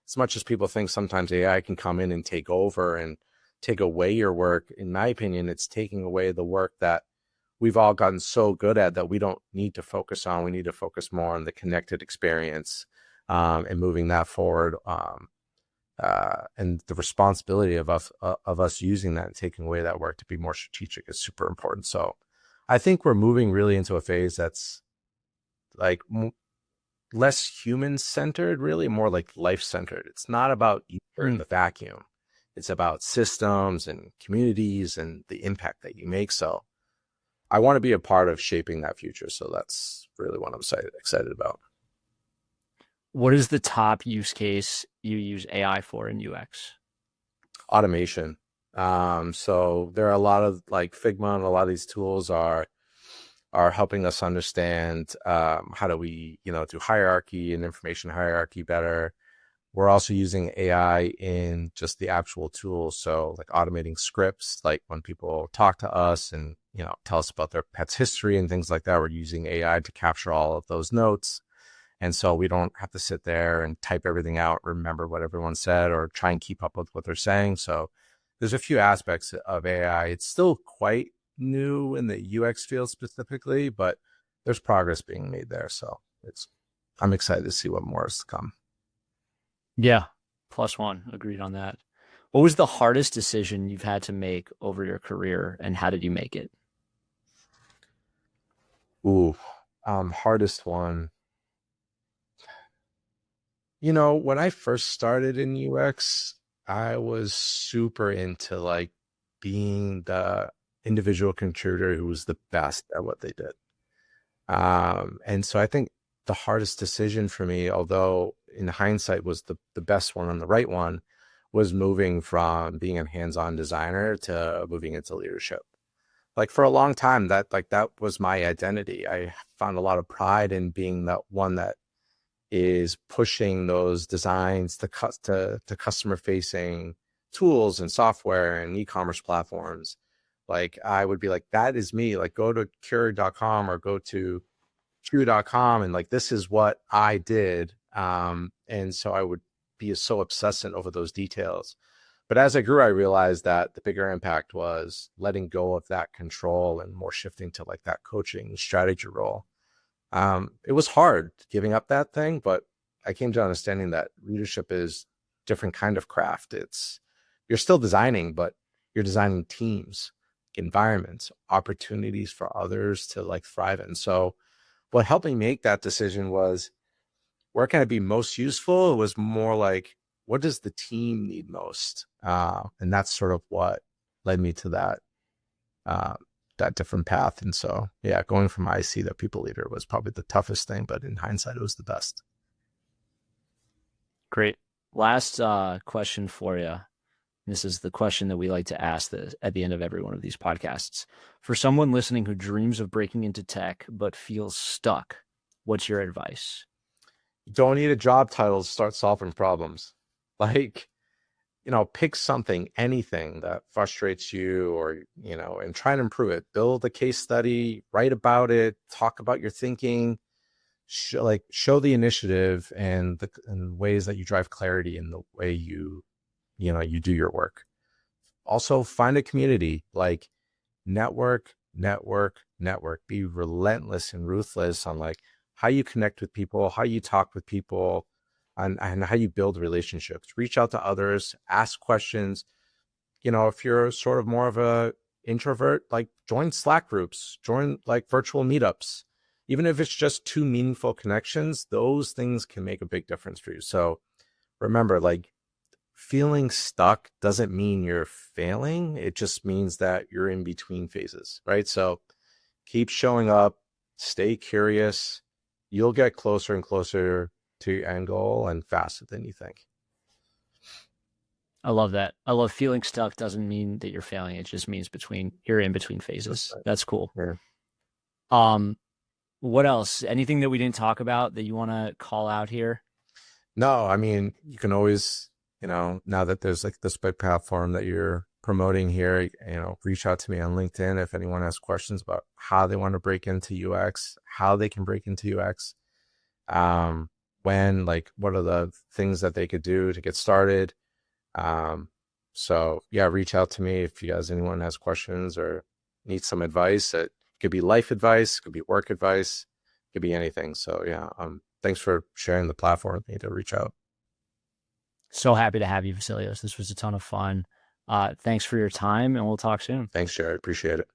as much as people think sometimes AI can come in and take over and take away your work, in my opinion, it's taking away the work that we've all gotten so good at that we don't need to focus on. We need to focus more on the connected experience and moving that forward. And the responsibility of us using that and taking away that work to be more strategic is super important. So I think we're moving really into a phase that's like less human-centered, really more like life-centered. It's not about you in the vacuum. It's about systems and communities and the impact that you make. So I want to be a part of shaping that future. So that's really what I'm excited about. What is the top use case you use AI for in UX? Automation. So there are a lot of like Figma and a lot of these tools are helping us understand how do we, do hierarchy and information hierarchy better. We're also using AI in just the actual tools. So like automating scripts, like when people talk to us and, tell us about their pet's history and things like that, we're using AI to capture all of those notes. And so we don't have to sit there and type everything out, remember what everyone said, or try and keep up with what they're saying. So there's a few aspects of AI. It's still quite new in the UX field specifically, but there's progress being made there. So I'm excited to see what more is to come. Yeah, +1. Agreed on that. What was the hardest decision you've had to make over your career, and how did you make it? Hardest one. When I first started in UX, I was super into like being the individual contributor who was the best at what they did. And so I think the hardest decision for me, although in hindsight was the best one and the right one, was moving from being a hands-on designer to moving into leadership. like for a long time, that was my identity. I found a lot of pride in being that one that is pushing those designs to customer facing tools and software and e-commerce platforms. Like I would be like, that is me. Like go to Keurig.com or go to Chewy.com and like this is what I did. And so I would be so obsessant over those details. But as I grew, I realized that the bigger impact was letting go of that control and more shifting to like that coaching strategy role. It was hard giving up that thing, but I came to understanding that leadership is different kind of craft. You're still designing, but you're designing teams, environments, opportunities for others to like thrive in. So what helped me make that decision was, where can I be most useful? It was more like, what does the team need most? And that's sort of what led me to that different path. And so, yeah, going from IC to people leader was probably the toughest thing, but in hindsight, it was the best. Great. Last question for you. This is the question that we like to ask at the end of every one of these podcasts. For someone listening who dreams of breaking into tech but feels stuck, what's your advice? You don't need a job title to start solving problems. Like, pick something, anything that frustrates you or, and try and improve it. Build a case study, write about it, talk about your thinking, show the initiative and ways that you drive clarity in the way you do your work. Also find a community, like network, be relentless and ruthless on like how you connect with people, how you talk with people, and how you build relationships. Reach out to others, ask questions. If you're sort of more of a introvert, like join Slack groups, join like virtual meetups. Even if it's just 2 meaningful connections, those things can make a big difference for you. So remember, like, feeling stuck doesn't mean you're failing. It just means that you're in between phases, right? So keep showing up, stay curious. You'll get closer and closer to your end goal and faster than you think. I love that. I love feeling stuck doesn't mean that you're failing. It just means you're in between phases. That's cool. Yeah. What else? Anything that we didn't talk about that you want to call out here? No, I mean, you can always, now that there's like this big platform that you're promoting here, reach out to me on LinkedIn if anyone has questions about how they want to break into UX, how they can break into UX, what are the things that they could do to get started. So yeah, reach out to me if anyone has questions or needs some advice. It could be life advice, could be work advice, could be anything. So yeah, thanks for sharing the platform with me to reach out. So happy to have you, Vasilios. This was a ton of fun. Thanks for your time, and we'll talk soon. Thanks, Jared. Appreciate it.